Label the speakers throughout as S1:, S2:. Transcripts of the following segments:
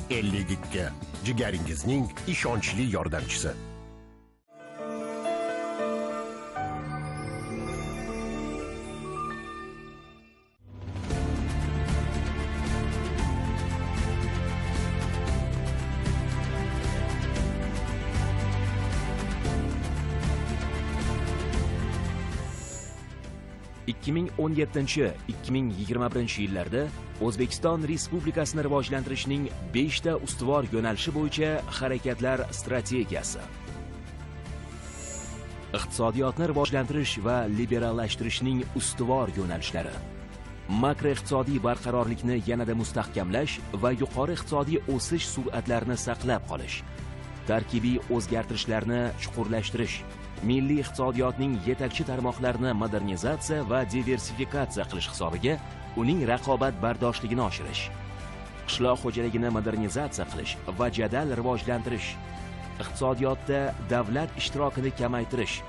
S1: 52. Jigaringizning ishonchli yordamchisi. ...2017-2021 yillarda O'zbekiston Respublikasini rivojlantirishning 5 ta ustuvor yo'nalishi bo'yicha harakatlar strategiyasi. Iqtisodiyotni rivojlantirish va liberallashtirishning ustuvor yo'nalishlari. Makroiqtisodiy barqarorlikni yanada mustahkamlash va yuqori iqtisodiy o'sish sur'atlarini saqlab qolish. Tarkibiy o'zgartirishlarni chuqurlashtirish. Milliy iqtisodiyotning yetakchi tarmoqlarini modernizatsiya va diversifikatsiya qilish hisobiga uning raqobatbardoshligini oshirish. Qishloq xo'jaligini modernizatsiya qilish va jadal rivojlantirish. Iqtisodiyotda davlat ishtirokini kamaytirish.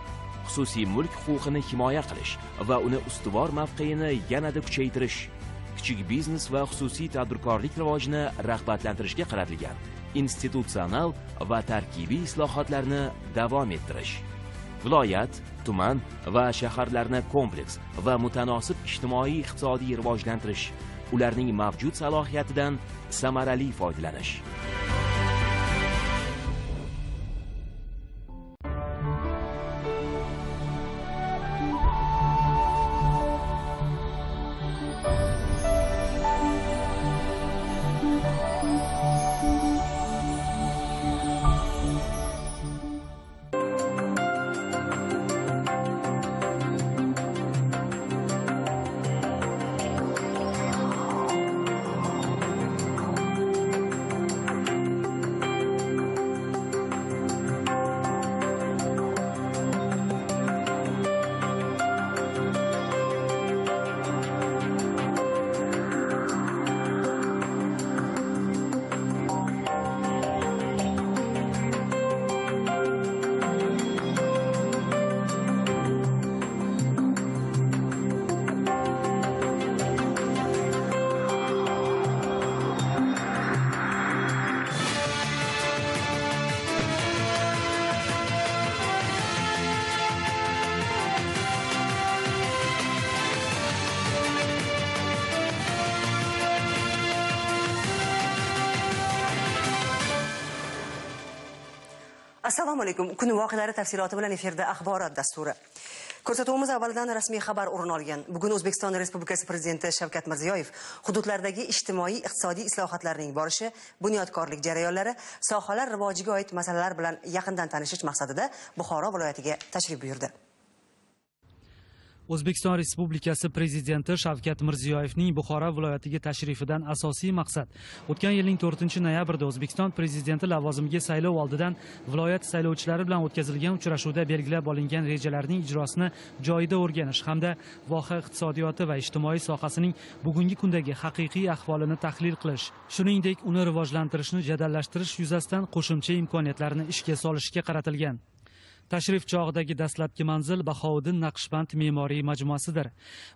S1: Xususiy mulk huquqini himoya qilish va uni ustuvor mavqeini yanada kuchaytirish. Kichik biznes va xususiy tadbirkorlik rivojini rag'batlantirishga qaratilgan institutsional va tarkibiy islohotlarni davom ettirish. Viloyat, tuman va shaharlarni kompleks va mutanosib ijtimoiy iqtisodiy rivojlantirish, ularning mavjud salohiyatidan samarali foydalanish.
S2: Assalomu alaykum. Kun voqealari tafsiloti bilan efirda axborot dasturi. Ko'rsatuvimiz avvalidan rasmiy xabar o'rin olgan. Bugun O'zbekiston Respublikasi Prezidenti Shavkat Mirziyoyev hududlardagi ijtimoiy iqtisodiy islohotlarning borishi, bunyodkorlik jarayonlari, sohalar rivojiga oid masalalar bilan yaqindan tanishish maqsadida Buxoro viloyatiga tashrif buyurdi.
S3: O'zbekiston Respublikasi Prezidenti Shavkat Mirziyoyevning Buxoro viloyatiga tashrifidan asosiy maqsad o'tgan yilning 4-noyabrda O'zbekiston Prezidenti lavozimiga saylov oldidan viloyat saylovchilari bilan o'tkazilgan uchrashuvda belgilab olingan rejalarning ijrosini joyida o'rganish hamda voha iqtisodiyoti va ijtimoiy sohasining bugungi kundagi haqiqiy ahvolini tahlil qilish, shuningdek uni rivojlantirishni jadallashtirish yuzasidan qo'shimcha imkoniyatlarni ishga solishga qaratilgan. Tashrif chog'idagi dastlabki manzil Bahovuddin Naqshband me'moriy majmuasidir.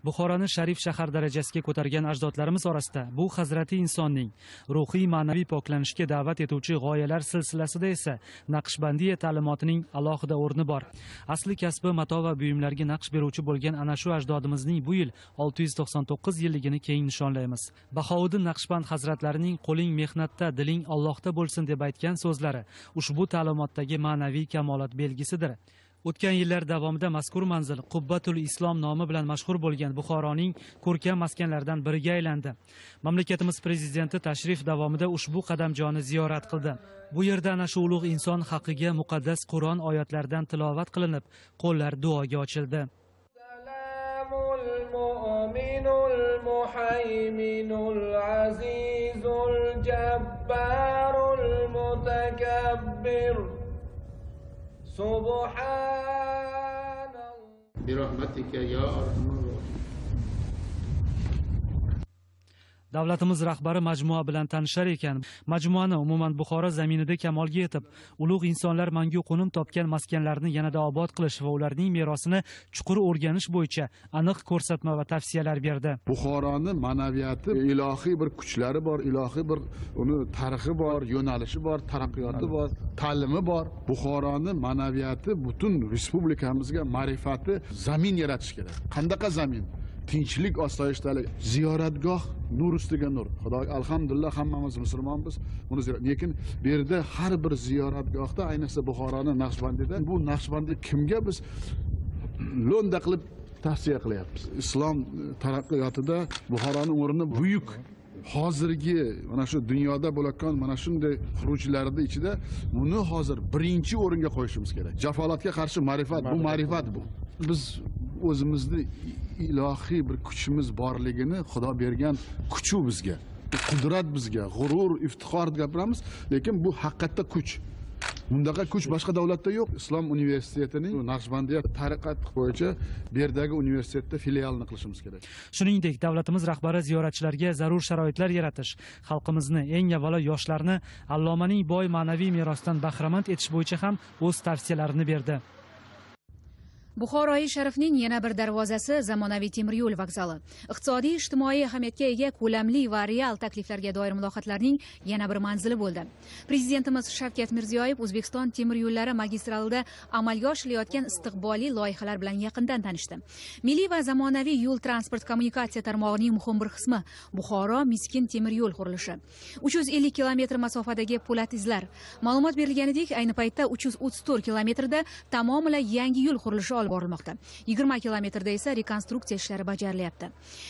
S3: Buxoroni sharif shahar darajasiga ko'targan ajdodlarimiz orasida bu hazrati insonning ruhiy ma'naviy poklanishga da'vat etuvchi g'oyalar silsilasida esa Naqshbandiya ta'limotining alohida o'rni bor. Asli kasbi mato va buyumlarga naqsh beruvchi bo'lgan ana shu ajdodimizning bu yil 699 yilligini keng nishonlaymiz. Bahovuddin Naqshband hazratlarining qo'ling mehnatda, diling Allohda bo'lsin deb aytgan so'zlari ushbu ta'limotdagi ma'naviy kamolat belgisi. O'tgan yillar davomida mazkur manzil Qubbatul Islom nomi bilan mashhur bo'lgan Buxoroning ko'rkam maskanlaridan biriga aylandi. Mamlakatimiz prezidenti tashrif davomida ushbu qadamjoni ziyorat qildi. Bu yerda ana shu ulug' inson haqqiga muqaddas Qur'on oyatlaridan tilovat qilinib, qo'llar duoga ochildi. Salamul mu'minul muhayminul azizul jabbarul mutakabbir
S4: برحمتك يا أرحم الراحمين.
S3: Davlatimiz rahbari majmua bilan tanishar ekan. Majmuani umuman Buxoro zaminida kamolga yetib, ulug' insonlar mangu qo'nim topgan maskanlarni yanada obod qilish va ularning merosini chuqur o'rganish bo'yicha aniq ko'rsatma va tavsiyalar berdi.
S4: Buxoroning ma'naviyati, ilohiy bir kuchlari bor, ilohiy bir uni tarixi bor, yo'nalishi bor, taraqqiyoti bor, ta'limi bor. Buxoroning ma'naviyati butun respublikamizga ma'rifati zamin yaratish kerak. Qandaqa zamin? Tinchlik, osoyishtalik, ziyoratgoh nur ustiga nur. Xudoga alhamdulillah hammamiz musulmonmiz. Buni lekin bu yerda har bir ziyoratgohda, ayniqsa Buxoroning Naqshbandida, bu Naqshbandi kimga biz lo'nda qilib tavsiya qilyapmiz. Islom taraqqiyotida Buxoroning o'rni buyuk. Hozirgi mana shu dunyoda bo'layotgan mana shunday xurujlarning ichida buni hozir birinchi o'ringa qo'yishimiz kerak. Jafolatga qarshi ma'rifat, bu ma'rifat bu. Biz o'zimizni ilohiy bir kuchimiz borligini, Xudo bergan kuch bizga, qudrat bizga, g'urur, iftixor deb gapiramiz, lekin bu haqiqatda kuch. Bundaqa kuch boshqa davlatda yo'q. Islom universitetining Naqshbandiya tariqat bo'yicha bu yerdagi universitetda filialini qilishimiz kerak.
S3: Shuningdek, davlatimiz rahbari ziyoratchilarga zarur sharoitlar yaratish, xalqimizni, eng avvalo yoshlarni allomaning boy ma'naviy merosidan bahramand etish bo'yicha ham o'z tavsiyalarini berdi.
S5: Buxoroyi Sharifning yana bir darvozasi zamonaviy temir yo'l vokzali. Iqtisodiy, ijtimoiy ahamiyatga ega ko'lamli va real takliflarga doir muloqotlarning yana bir manzili bo'ldi. Prezidentimiz Shavkat Mirziyoyev O'zbekiston temir yo'llari magistralida amalga oshirilayotgan istiqbolli loyihalar bilan yaqindan tanishdi. Milliy va zamonaviy yo'l transport kommunikatsiya tarmog'ining muhim bir qismi Buxoro-Miskin temir yo'l qurilishi. 350 kilometr masofadagi po'lat izlar. Ma'lumot berilganidek, ayni paytda 334 kilometrda tamomila yangi yo'l qurilishi olib borilmoqda. 20 kilometrda esa rekonstruksiya ishlari bajarilyapti.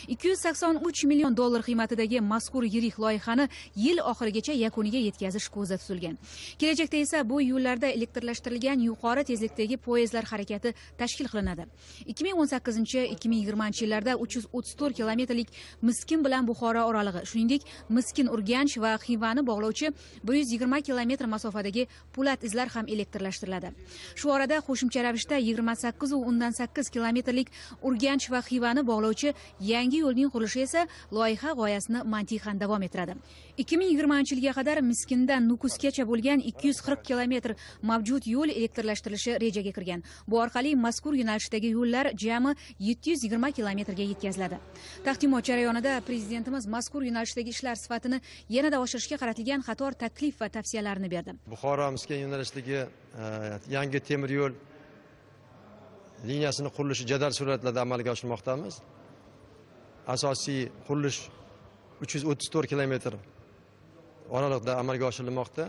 S5: 283 million dollar qiymatidagi mazkur yirik loyihani yil oxirigacha yakuniga yetkazish ko'zda tutilgan. Kelajakda esa bu yo'llarda elektrlashtirilgan yuqori tezlikdagi poyezdlar harakati tashkil qilinadi. 2018-2020 yillarda 334 kilometrlik Miskin bilan Buxoro oralig'i, shuningdek Miskin Urganch va Xivani bog'lovchi 120 kilometr masofadagi po'lat izlar ham elektrlashtiriladi. Shu orada qo'shimcha ravishda 28,8 kilometrlik Urganch va Xivani bog'lovchi yangi yo'lning qurilishi esa loyiha g'oyasini mantiqan davom ettiradi. 2020-yilga qadar Miskindan Nukusgacha bo'lgan 240 kilometr mavjud yo'l elektrlashtirilishi rejaga kirgan. Bu orqali mazkur yo'nalishdagi yo'llar jami 720 kilometrga yetkaziladi. Taqdimot jarayonida prezidentimiz mazkur yo'nalishdagi ishlar sifatini yanada oshirishga qaratilgan qator taklif va tavsiyalarni berdi.
S6: Buxoro-Miskin yo'nalishdagi yangi temir yo'l liniyasini qurilishi jadal sur'atlarda amalga oshirmoqdamiz. Asosiy qurilish 334 kilometr oralig'ida amalga oshirilmoqda.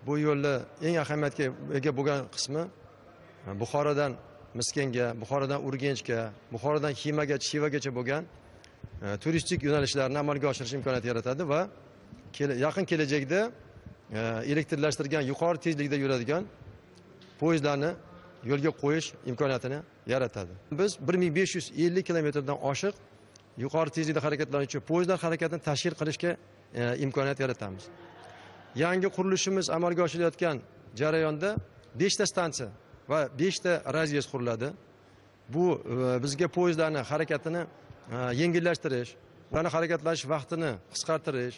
S6: Bu yo'lni eng ahamiyatga ega bo'lgan qismi Buxorodan Miskinga, Buxorodan Urganchga, Buxorodan Xivagacha bo'lgan turistik yo'nalishlarni amalga oshirish imkoniyati yaratadi va yaqin kelajakda elektrlashtirilgan yuqori tezlikda yuradigan poyezdlarni yo'lga qo'yish imkoniyatini yaratadi. Biz 1550 kilometrdan oshiq yuqori tezlikda harakatlanuvchi poyezdlar harakatini tashkil qilishga imkoniyat yaratamiz. Yangi qurilishimiz amalga oshirilayotgan jarayonda 5 ta stansiya va 5 ta razvedka quriladi. Bu bizga poyezdlarning harakatini yengillashtirish, ularning harakatlanish vaqtini qisqartirish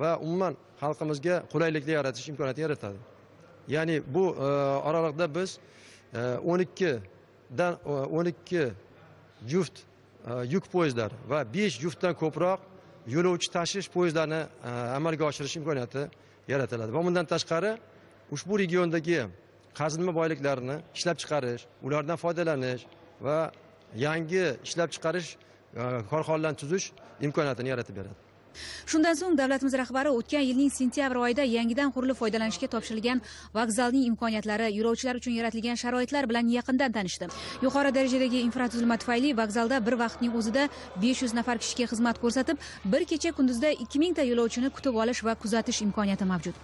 S6: va umuman xalqimizga qulayliklar yaratish imkoniyati yaratadi. Ya'ni bu oralig'da biz 12 juft yuk poyezdlar va 5 juftdan ko'proq yo'lovchi tashish poyezdlarini amalga oshirish imkoniyati yaratiladi. Va bundan tashqari ushbu regiondagi qazilma boyliklarini ishlab chiqarish, ulardan foydalanish va yangi ishlab chiqarish korxonalarini tuzish imkoniyatini yaratib beradi.
S5: Shundan so'ng davlatimiz rahbari o'tgan yilning sentyabr oyida yangidan qurilib foydalanishga topshirilgan vokzalning imkoniyatlari, yo'lovchilar uchun yaratilgan sharoitlar bilan yaqindan tanishdi. Yuqori darajadagi infratuzilma tufayli vokzalda bir vaqtning o'zida 500 nafar kishiga xizmat ko'rsatib, bir kecha kunduzda 2000 ta yo'lovchini kutib olish va kuzatish imkoniyati mavjud.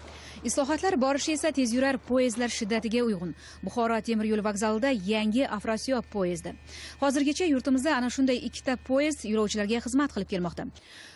S5: Islohotlar borishi esa tezyurar poyezdlar shiddatiga uyg'un. Buxoro temir yo'l vokzalida yangi Afrosiyob poyezdi. Hozirgacha yurtimizda ana shunday 2 ta poyezd yo'lovchilarga xizmat qilib kelmoqda.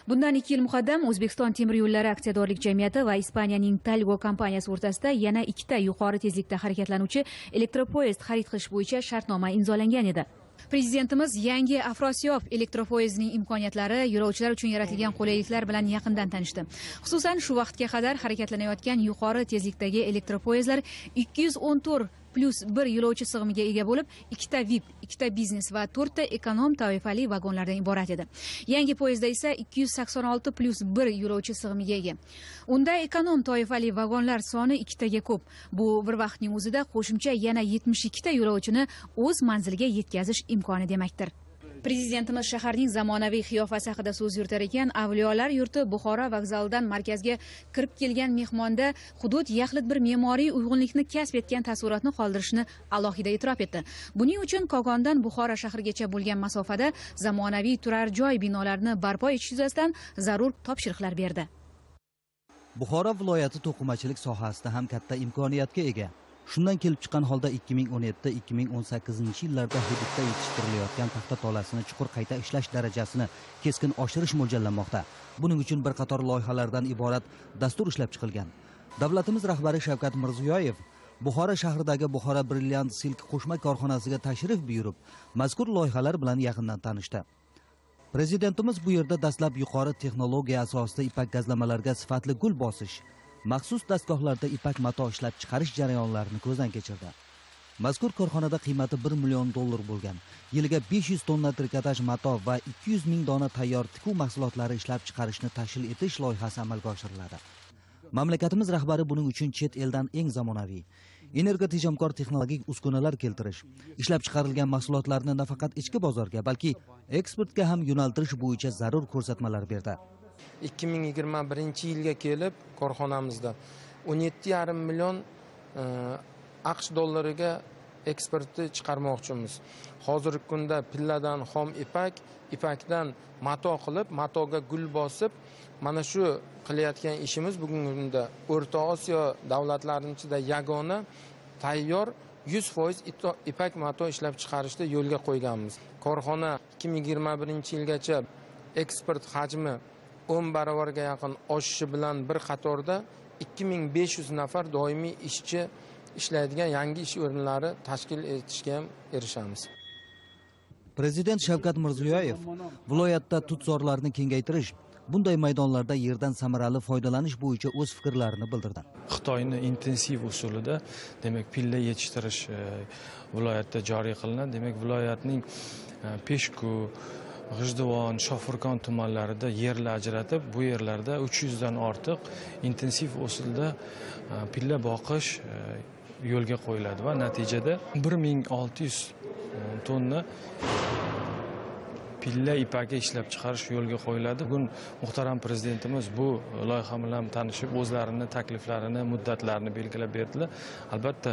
S5: Bundan 2 yil muqaddam O'zbekiston temir yo'llari aksiyadorlik jamiyati va Ispaniyaning Talgo kompaniyasi o'rtasida yana 2 ta yuqori tezlikda harakatlanuvchi elektropoyezd xarid qilish bo'yicha shartnoma imzolangan edi. Prezidentimiz yangi Afrosiyob elektropoyezdining imkoniyatlari, yo'lovchilar uchun yaratilgan qulayliklar bilan yaqindan tanishdi. Xususan, shu vaqtga qadar harakatlanayotgan yuqori tezlikdagi elektropoyezdlar 214+1 yo'lovchi sig'imiga ega bo'lib, 2 ta VIP, 2 ta biznes va 4 ta ekonom toifali vagonlardan iborat edi. Yangi poyezdda esa 286+1 yo'lovchi sig'imiga ega. Unda ekonom toifali vagonlar soni 2 taga ko'p. Bu bir vaqtning o'zida qo'shimcha yana 72 ta yo'lovchini o'z manziliga yetkazish imkoni demakdir. Prezidentimiz shaharning zamonaviy qiyofasi haqida so'z yuritar ekan, Avliyolar yurti Buxoro vokzalidan markazga kirib kelgan mehmonda hudud yaxlit bir me'moriy uyg'unlikni kasb etgan taassurotni qoldirishni alohida e'tirof etdi. Buning uchun Kogondan Buxoro shahrigacha bo'lgan masofada zamonaviy turar joy binolarini barpo etish yuzasidan zarur topshiriqlar berdi.
S7: Buxoro viloyati to'qimachilik sohasida ham katta imkoniyatga ega. Shundan kelib chiqqan holda 2017-2018 yillarda hududda yetishtirilayotgan paxta tolasini chuqur qayta ishlash darajasini keskin oshirish mo'ljallanmoqda. Buning uchun bir qator loyihalardan iborat dastur ishlab chiqilgan. Davlatimiz rahbari Shavkat Mirziyoyev Buxoro shahridagi Buxoro Brilliant Silk qo'shma korxonasiga tashrif buyurib, mazkur loyihalar bilan yaqindan tanishdi. Prezidentimiz bu yerda dastlab yuqori texnologiya asosida ipak gazlamalarga sifatli gul bosish, maxsus dastgohlarda ipak mato ishlab chiqarish jarayonlarini ko'zdan kechirdi. Mazkur korxonada qiymati $1 million bo'lgan, yiliga 500 tonna trikotaj mato va 200 ming dona tayyor tikuv mahsulotlari ishlab chiqarishni tashkil etish loyihasi amalga oshiriladi. Mamlakatimiz rahbari buning uchun chet eldan eng zamonaviy, energotejamkor texnologik uskunalar keltirish, ishlab chiqarilgan mahsulotlarni nafaqat ichki bozorga, balki eksportga ham yo'naltirish bo'yicha zarur ko'rsatmalar berdi.
S8: 2021 yilga kelib korxonamizda 17,5 million AQSh dollariga eksportni chiqarmoqchimiz. Hozirgi kunda pilladan xom ipak, ipakdan mato qilib, matoga gul bosib, mana shu qilayotgan ishimiz bugungi kunda O'rta Osiyo davlatlarining ichida yagona tayyor 100% ipak mato ishlab chiqarishda yo'lga qo'yganmiz. Korxona 2021-yilgacha eksport hajmi 10 barobarga yaqin oshishi bilan bir qatorda 2500 nafar doimiy ishchi ishlaydigan yangi ish o'rinlari tashkil etishga ham erishamiz.
S7: Prezident Shavkat Mirziyoyev viloyatda tutzorlarni kengaytirish, bunday maydonlarda yerdan samarali foydalanish bo'yicha o'z fikrlarini bildirdi.
S9: Xitoyning intensiv usulida, demak, pilla yetishtirish viloyatda joriy qilinadi. Demak, viloyatning Peshku, G'ijduvon, Shofirkon tumanlarida yerlar ajratib, bu yerlarda 300 dan ortiq intensiv usulda pilla boqish yo'lga qo'yiladi va natijada 1600 tonna pilla ipagi ishlab chiqarish yo'lga qo'yiladi. Bugun muhtaram prezidentimiz bu loyiha bilan tanishib, o'zlarini takliflarini, muddatlarini belgilab berdilar. Albatta,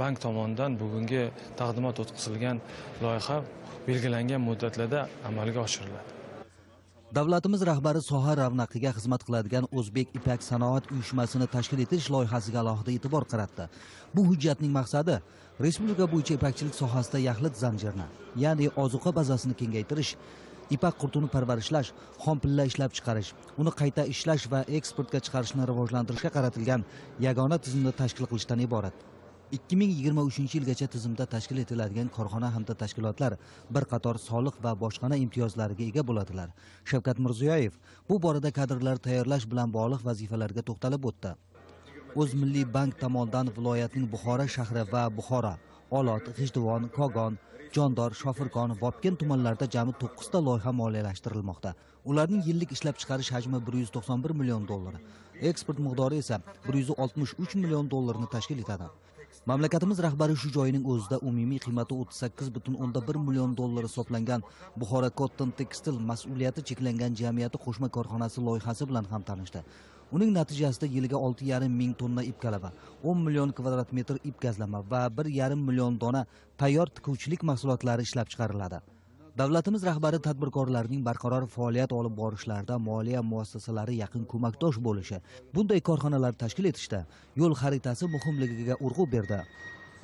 S9: bank tomonidan bugungi taqdimot o'tkazilgan loyiha belgilangan muddatlarda amalga oshiriladi.
S7: Davlatimiz rahbari soha ravnaqiga xizmat qiladigan O'zbek ipak sanoat uyushmasini tashkil etish loyihasiga alohida e'tibor qaratdi. Bu hujjatning maqsadi respublika bo'yicha ipakchilik sohasida yaxlit zanjirni, ya'ni ozuqa bazasini kengaytirish, ipak qurtini parvarishlash, xom pilla ishlab chiqarish, uni qayta ishlash va eksportga chiqarishni rivojlantirishga qaratilgan yagona tizimni tashkil qilishdan iborat. 2023 yilgacha tizimda tashkil etiladigan korxona hamda tashkilotlar bir qator soliq va boshqana imtiyozlarga ega bo'ladilar. Shavkat Mirziyoyev bu borada kadrlar tayyorlash bilan bog'liq vazifalarga to'xtalib o'tdi. O'zmilliy bank tomonidan viloyatning Buxoro shahri va Buxoro, Olot, G'ijduvon, Kogon, Jondor, Shofirkon, Vobkent tumanlarida jami 9 ta loyiha moliyalashtirilmoqda. Ularning yillik ishlab chiqarish hajmi $191 million, eksport miqdori esa $163 million tashkil etadi. Mamlakatimiz rahbari shu joyning o'zida umumiy qiymati $38,1 million hisoblangan Buxoro Cotton Textile mas'uliyati cheklangan jamiyati qo'shma korxonasi loyihasi bilan ham tanishdi. Uning natijasida yiliga 6,5 ming tonna ip kalava, 10 million kvadrat metr ip gazlama va 1,5 million dona tayyor tikuvchilik mahsulotlari ishlab chiqariladi. Davlatimiz rahbari tadbirkorlarning barqaror faoliyat olib borishlarida moliya muassasalari yaqin ko'makdosh bo'lishi, bunday korxonalar tashkil etishda yo'l xaritasi muhimligiga urg'u berdi.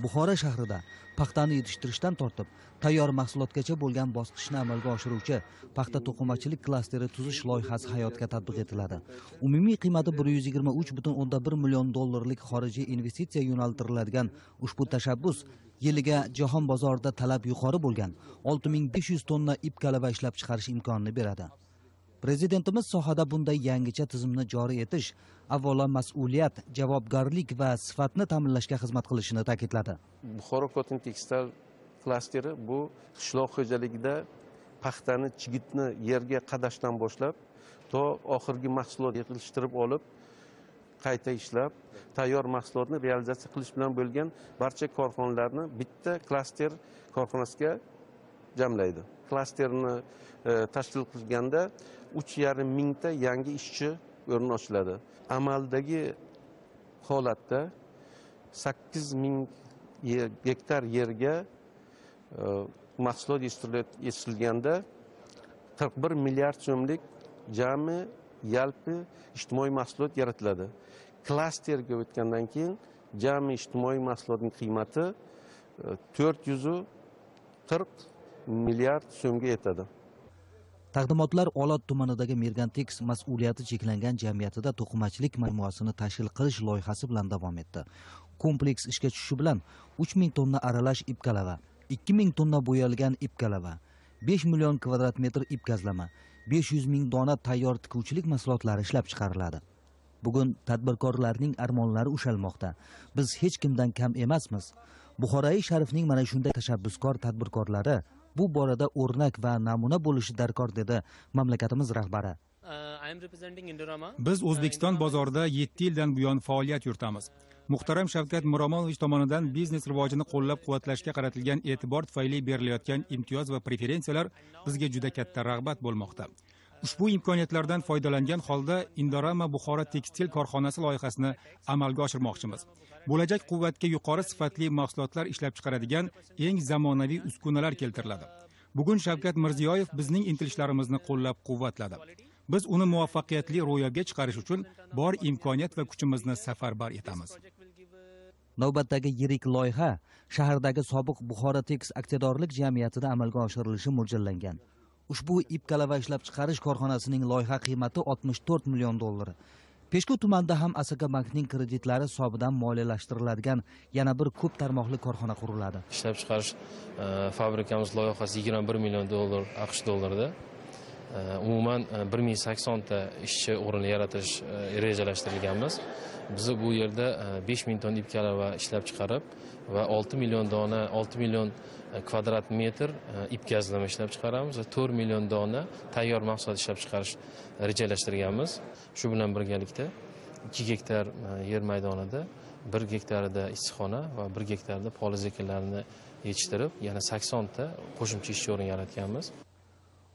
S7: Buxoro shahrida paxtani yetishtirishdan tortib tayyor mahsulotgacha bo'lgan bosqichni amalga oshiruvchi paxta to'qimachilik klasteri tuzish loyihasi hayotga tatbiq etiladi. Umumiy qiymati 123,1 million dollarlik xorijiy investitsiya yo'naltiriladigan ushbu tashabbus yiliga jahon bozorida talab yuqori bo'lgan 6500 tonna ip kalava ishlab chiqarish imkonini beradi. Prezidentimiz sohada bunday yangicha tizimni joriy etish avvalo mas'uliyat, javobgarlik va sifatni ta'minlashga xizmat qilishini ta'kidladi.
S10: Buxoro Cotton Textile klasteri bu qishloq xo'jaligida paxtani, chigitni yerga qadashdan boshlab to oxirgi mahsulot yig'ishtirib olib, qayta ishlab, tayyor mahsulotni realizatsiya qilish bilan bo'lgan barcha korxonalarni bitta klaster korxonasiga jamlaydi. Klasterni tashkil qilganda 3,5 mingta yangi ishchi o'rin ochiladi. Amaldagi holatda 8 ming gektar yerga mahsulot yetishtirilganda 41 milliard so'mlik jami yalpi ijtimoiy mahsulot yaratiladi. Klasterga o'tgandan keyin jami ijtimoiy mahsulotning qiymati 440 milliard so'mga yetadi.
S7: Taqdimotlar Olot tumanidagi Mergantex mas'uliyati cheklangan jamiyatida to'qimachilik majmuasini tashkil qilish loyihasi bilan davom etdi. Kompleks ishga tushishi bilan 3000 tonna aralash ip kalava, 2000 tonna bo'yalgan ip kalava, 5 million kvadrat metr ip gazlama, 500 ming dona tayyor tikuvchilik mahsulotlari ishlab chiqariladi. Bugun tadbirkorlarning armonlari ushalmoqda. Biz hech kimdan kam emasmiz. Buxoroy Sharifning mana shunday tashabbuskor tadbirkorlari bu borada o'rnak va namuna bo'lishi darkor dedi mamlakatimiz rahbari.
S11: Biz O'zbekiston bozorida 7 yildan buyon faoliyat yuritamiz. Muhtaram Shavkat Miromonovich tomonidan biznes rivojini qo'llab-quvvatlashga qaratilgan e'tibor tufayli berilayotgan imtiyoz va preferensiyalar bizga juda katta rag'bat bo'lmoqda. Ushbu imkoniyatlardan foydalangan holda Indorama Buxoro tekstil korxonasi loyihasini amalga oshirmoqchimiz. Bo'lajak quvvatga yuqori sifatli mahsulotlar ishlab chiqaradigan eng zamonaviy uskunalar keltiriladi. Bugun Shavkat Mirziyoyev bizning intilishlarimizni qo'llab-quvvatladi. Biz uni muvaffaqiyatli ro'yobga chiqarish uchun bor imkoniyat va kuchimizni safarbar etamiz.
S7: Navbatdagi yirik loyiha shahardagi sobiq Buxoro Tex aksiyadorlik jamiyatida amalga oshirilishi mo'ljallangan. Ushbu ip kalava ishlab chiqarish korxonasining loyiha qiymati 64 million dollar. Peshku tumanida ham Asaka bankning kreditlari hisobidan moliyalashtiriladigan yana bir ko'p tarmoqli korxona quriladi.
S9: Ishlab chiqarish fabrikamiz loyihasi 21 million dollar AQSh dollarida. Umuman 1080 ta ishchi o'rini yaratish rejalashtirilganmiz. Biz bu yerda 5000 ton ip kalava ishlab chiqarib va 6 million dona, 6 million kvadrat metr ip gazlama ishlab chiqaramiz va 4 million dona tayyor mahsulot ishlab chiqarish rejalashtirganmiz. Shu bilan birgalikda 2 gektar yer maydonida 1 gektarida issiqxona va 1 gektarda poliz ekinlarini yetishtirib, yana 80 ta qo'shimcha ishchi o'rin yaratganmiz.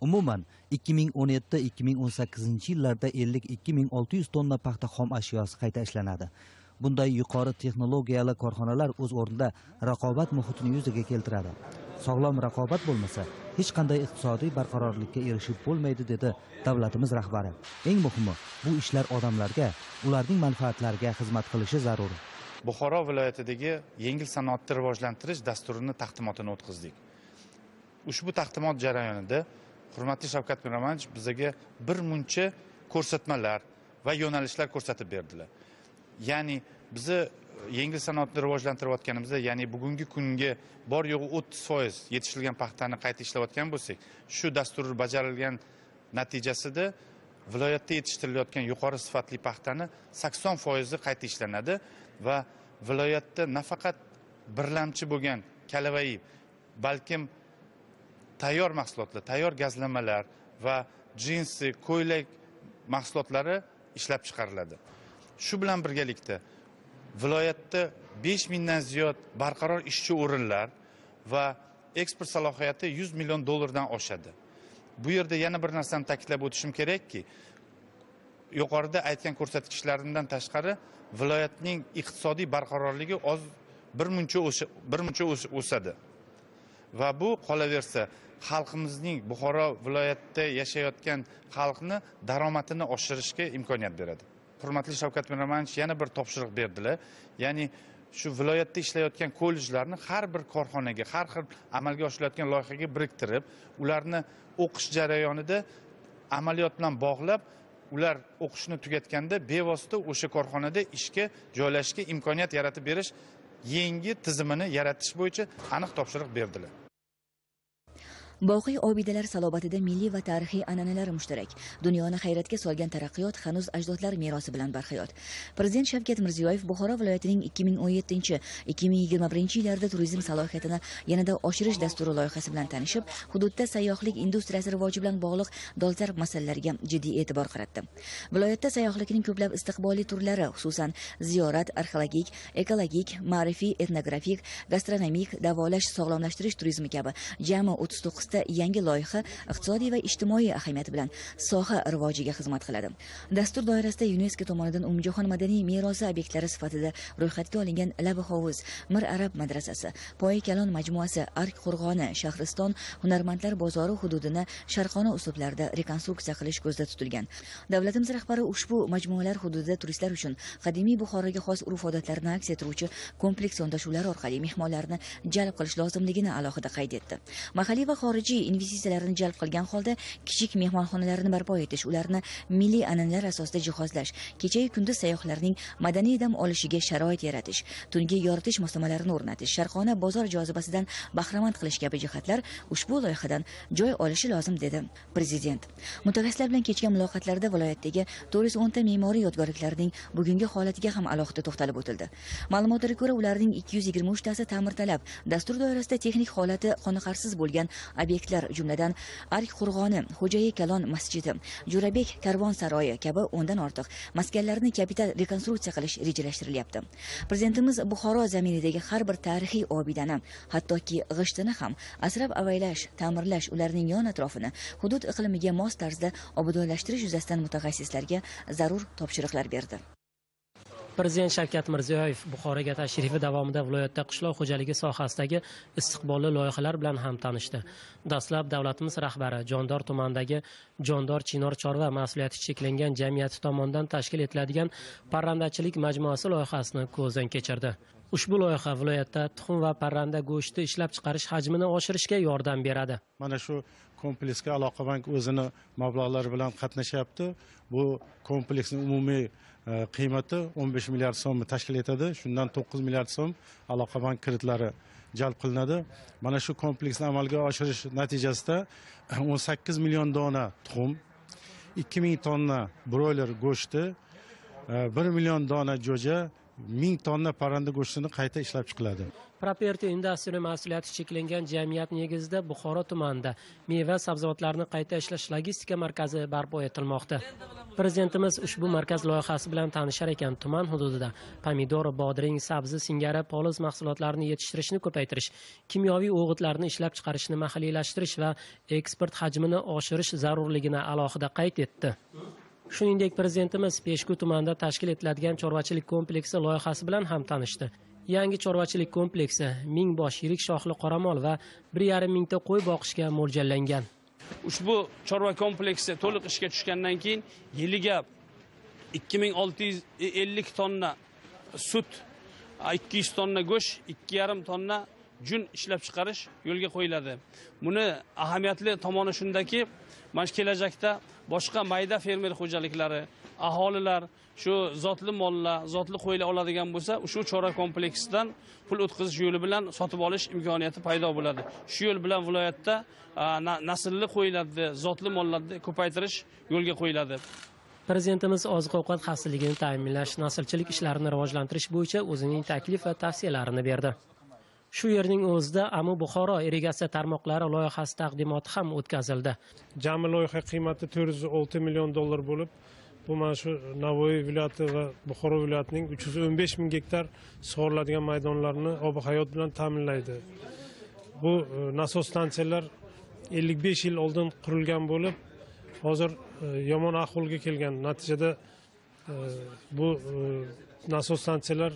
S7: Umuman 2017-2018 yillarda 52.600 tonna paxta xom ashyosi qayta ishlanadi. Bunday yuqori texnologiyali korxonalar o'z o'rnida raqobat muhitini yuzaga keltiradi. Sog'lom raqobat bo'lmasa, hech qanday iqtisodiy barqarorlikka erishib bo'lmaydi dedi davlatimiz rahbari. Eng muhimi, bu ishlar odamlarga, ularning manfaatlariga xizmat qilishi zarur.
S12: Buxoro viloyatidagi yengil sanoatni rivojlantirish dasturini taqdimotini o'tkazdik. Ushbu taqdimot jarayonida hurmatli Shavkat Miromonovich bizga bir muncha ko'rsatmalar va yo'nalishlar ko'rsatib berdilar. Ya'ni bizni yengil sanoatni rivojlantirayotganimizda, ya'ni bugungi kunga bor yo'g'i 30% yetishtirilgan paxtani qayta ishlayotgan bo'lsak, shu dastur bajarilgan natijasida viloyatda yetishtirilayotgan yuqori sifatli paxtani 80% qayta ishlanadi va viloyatda nafaqat birlamchi bo'lgan kalavai, balkim tayyor mahsulotlar, tayyor gazlamalar va jinsi, ko'ylak mahsulotlari ishlab chiqariladi. Shu bilan birgalikda viloyatda 5000 dan ziyod barqaror ishchi o'rinlar va eksport salohiyati 100 million dollardan oshadi. Bu yerda yana bir narsani ta'kidlab o'tishim kerakki, yuqorida aytgan ko'rsatkichlardan tashqari viloyatning iqtisodiy barqarorligi birmuncha o'sadi. Va bu qolaversa xalqimizning, Buxoro viloyatida yashayotgan xalqni daromadini oshirishga imkoniyat beradi. Hurmatli Shavkat Miromonovich yana bir topshiriq berdilar. Ya'ni shu viloyatda ishlayotgan kollejlarni har bir korxonaga, har xil amalga oshirilayotgan loyihaga biriktirib, ularni o'qish jarayonida amaliyot bilan bog'lab, ular o'qishni tugatganda bevosita o'sha korxonada ishga joylashishga imkoniyat yaratib berish yangi tizimini yaratish bo'yicha aniq topshiriq berdilar.
S13: Boqiy obidalar salobatida milliy va tarixiy an'analar mushtarak. Dunyoni hayratga solgan taraqqiyot hanuz ajdodlar merosi bilan barhayot. Prezident Shavkat Mirziyoyev Buxoro viloyatining 2017-2021 yillarda turizm salohiyatini yanada oshirish dasturi loyihasi bilan tanishib, hududda sayyohlik industriyasi rivoji bilan bog'liq dolzarb masalalarga jiddiy e'tibor qaratdi. Viloyatda sayyohlikning ko'plab istiqbolli turlari, xususan ziyorat, arxeologik, ekologik, ma'rifiy, etnografik, gastronomik, davolash, sog'lomlashtirish turizmi kabi jami 39 yangi loyiha iqtisodiy va ijtimoiy ahamiyati bilan soha rivojiga xizmat qiladi. Dastur doirasida UNESCO tomonidan umumjahon madaniy merosi obyektlari sifatida ro'yxatga olingan Labi hovuz, Mir Arab madrasasi, Poyi Kalon majmuasi, Ark qo'rg'oni, Shahriston, Hunarmandlar bozori hududini sharqona uslublarda rekonstruksiya qilish ko'zda tutilgan. Davlatimiz rahbari ushbu majmualar hududida turistlar uchun qadimiy Buxoroga xos urf-odatlarni aks ettiruvchi kompleks yondashuvlar orqali mehmonlarni jalb qilish lozimligini alohida qayd etdi. Mahalliy va xorijiy investitsiyalarni jalb qilgan holda kichik mehmonxonalarni barpo etish, ularni milliy an'analar asosida jihozlash, kecha-yu kunduz sayyohlarning madaniy dam olishiga sharoit yaratish, tungi yoritish moslamalarini o'rnatish, sharqona bozor jozibasidan bahramand qilish kabi jihatlar ushbu loyihadan joy olishi lozim dedi Prezident. Mutaxassislar bilan kechgan muloqotlarda viloyatdagi 410 ta me'moriy yodgorliklarning bugungi holatiga ham alohida to'xtalib o'tildi. Ma'lumotlarga ko'ra, ularning 223 tasi ta'mirtalab, dastur doirasida texnik holati qoniqarsiz bo'lgan obyektlar, jumladan Ark qo'rg'oni, Xo'jayi Kalon masjidi, Jo'rabek karvon saroyi kabi o'ndan ortiq maskanlarni kapital rekonstruksiya qilish rejalashtirilyapti. Prezidentimiz Buxoro zaminidagi har bir tarixiy obidani, hattoki g'ishtini ham asrab-avaylash, ta'mirlash, ularning yon atrofini hudud iqlimiga mos tarzda obodonlashtirish yuzasidan mutaxassislarga zarur topshiriqlar berdi.
S14: Prezident Shavkat Mirziyoyev Buxoroga tashrifi davomida viloyatda qishloq xo'jaligi sohasidagi istiqbolli loyihalar bilan ham tanishdi. Dastlab davlatimiz rahbari Jondor tumanidagi Jondor Chinor chorva mas'uliyati cheklangan jamiyati tomonidan tashkil etiladigan parrandachilik majmuasi loyihasini ko'zdan kechirdi. Ushbu loyiha viloyatda tuxum va parranda go'shti ishlab chiqarish hajmini oshirishga yordam beradi.
S15: Mana shu kompleksga Aloqabank o'zini mablag'lari bilan qatnashyapti. Bu kompleksning umumiy qiymati 15 milliard so'mni tashkil etadi. Shundan 9 milliard so'm Aloqabank kreditlari jalb qilinadi. Mana shu kompleksni amalga oshirish natijasida 18 million dona tuxum, 2000 tonna broiler go'shti, 1 million dona jo'ja, 1000 tonna parranda go'shtini qayta ishlab chiqiladi.
S14: Property Industry mas'uliyati cheklangan jamiyat negizida Buxoro tumanida meva sabzavotlarni qayta ishlash logistika markazi barpo etilmoqda. Prezidentimiz ushbu markaz loyihasi bilan tanishar ekan, tuman hududida pomidor, bodring, sabzi singari poliz mahsulotlarini yetishtirishni ko'paytirish, kimyoviy o'g'itlarni ishlab chiqarishni mahalliylashtirish va eksport hajmini oshirish zarurligini alohida qayd etdi. Shuningdek, Prezidentimiz Peshku tumanida tashkil etiladigan chorvachilik kompleksi loyihasi bilan ham tanishdi. Yangi chorvachilik kompleksi 1000 bosh yirik shoxli qoramol va 1,5 mingta qo'y boqishga mo'ljallangan.
S16: Ushbu chorva kompleksi to'liq ishga tushgandan keyin yiliga 2650 tonna sut, 200 tonna go'sht, 2,5 tonna jun ishlab chiqarish yo'lga qo'yiladi. Buni ahamiyatli tomoni shundaki, mana kelajakda boshqa mayda fermer xo'jaliklari, aholilar shu zotli mollar, zotli qo'ylar oladigan bo'lsa, shu chorva kompleksidan pul o'tkazish yo'li bilan sotib olish imkoniyati paydo bo'ladi. Shu yo'l bilan viloyatda naslli qo'ylarni, zotli mollarni ko'paytirish yo'lga qo'yiladi.
S14: Prezidentimiz oziq-ovqat xavfsizligini ta'minlash, naslchilik ishlarini rivojlantirish bo'yicha o'zining taklif va tavsiyalarini berdi. Shu yerning o'zida Amu Buxoro irrigatsiya tarmoqlari loyihasi taqdimoti ham o'tkazildi.
S17: Jami loyiha qiymati 406 million dollar bo'lib, bu mana shu Navoiy viloyati va Buxoro viloyatining 315 ming gektar sug'oriladigan maydonlarni ob-hayot bilan ta'minlaydi. Bu nasos stansiyalar 55 yil oldin qurilgan bo'lib, hozir yomon ahvolga kelgan. Natijada bu nasos stansiyalar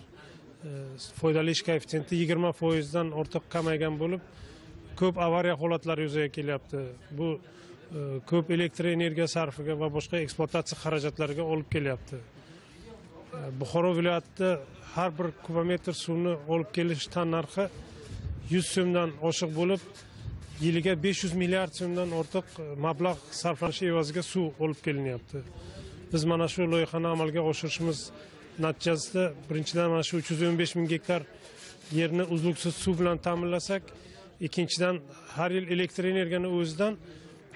S17: foydali ish koeffitsiyenti 20% dan ortiq kamaygan bo'lib, ko'p avariya holatlari yuzaga kelyapti. Bu ko'p elektr energiya sarfiga va boshqa ekspluatatsiya xarajatlariga olib kelyapti. Buxoro viloyatida har bir kubometr suvni olib kelish tan narxi 100 so'mdan oshiq bo'lib, yiliga 500 milliard so'mdan ortiq mablag' sarflanishi evaziga suv olib kelinyapti. Biz mana shu loyihani amalga oshirishimiz natijasida birinchidan mana shu 315 ming gektar yerni uzluksiz suv bilan ta'minlasak, ikkinchidan har yil elektr energiyani o'zidan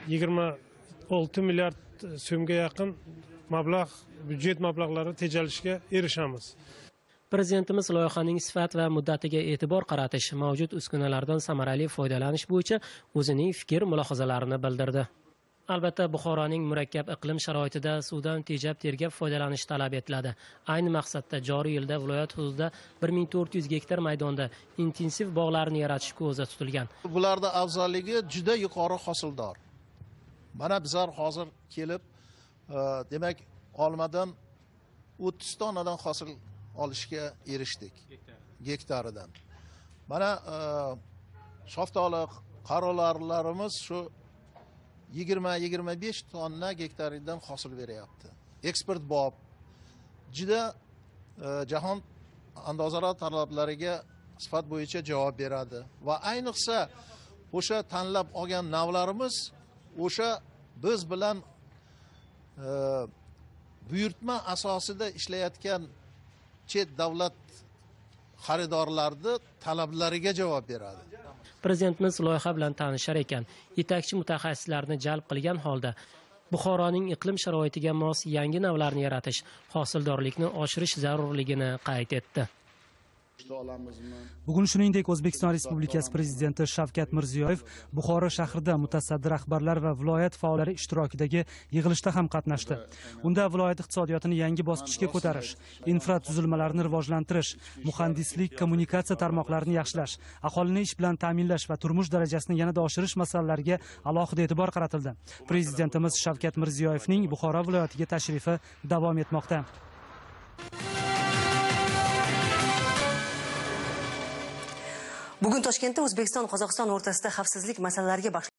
S17: 26 milliard so'mga yaqin mablag' byudjet mablag'lari tejalishiga erishamiz.
S14: Prezidentimiz loyihaning sifat va muddatiga e'tibor qaratish, mavjud uskunalardan samarali foydalanish bo'yicha o'zining fikr mulohazalarini bildirdi. Albatta, Buxoroning murakkab iqlim sharoitida suvdan tejab tergab foydalanish talab etiladi. Ayni maqsadda joriy yilda viloyat hududida 1400 gektar maydonda intensiv bog'larni yaratish ko'zda tutilgan.
S18: Bularda afzalligi juda yuqori hosildor. Mana bizlar hozir kelib, demak, olmadan 30 tonnadan hosil olishga erishdik gektaridan. Mana shoftoliq, qarolarlarimiz shu 20-25 tonna gektaridan hosil beryapti. Eksport bob juda jahon andozalari talablariga sifat bo'yicha javob beradi va ayniqsa o'sha tanlab olgan navlarimiz o'sha biz bilan buyurtma asosida ishlayotgan chet davlat xaridorlarning talablariga javob beradi.
S14: Prezidentimiz loyiha bilan tanishar ekan, yetakchi mutaxassislarni jalb qilgan holda Buxoroning iqlim sharoitiga mos yangi navlarni yaratish, hosildorlikni oshirish zarurligini qayd etdi.
S3: Bugun shuningdek O'zbekiston Respublikasi Prezidenti Shavkat Mirziyoyev Buxoro shahrida mutasaddi rahbarlar va viloyat faollari ishtirokidagi yig'ilishda ham qatnashdi. Unda viloyat iqtisodiyotini yangi bosqichga ko'tarish, infratuzilmalarni rivojlantirish, muhandislik, kommunikatsiya tarmoqlarini yaxshilash, aholini ish bilan ta'minlash va turmush darajasini yanada oshirish masalalariga alohida e'tibor qaratildi. Prezidentimiz Shavkat Mirziyoyevning Buxoro viloyatiga tashrifi davom etmoqda.
S2: Bugun Toshkentda O'zbekiston-Qozog'iston o'rtasida xavfsizlik masalalariga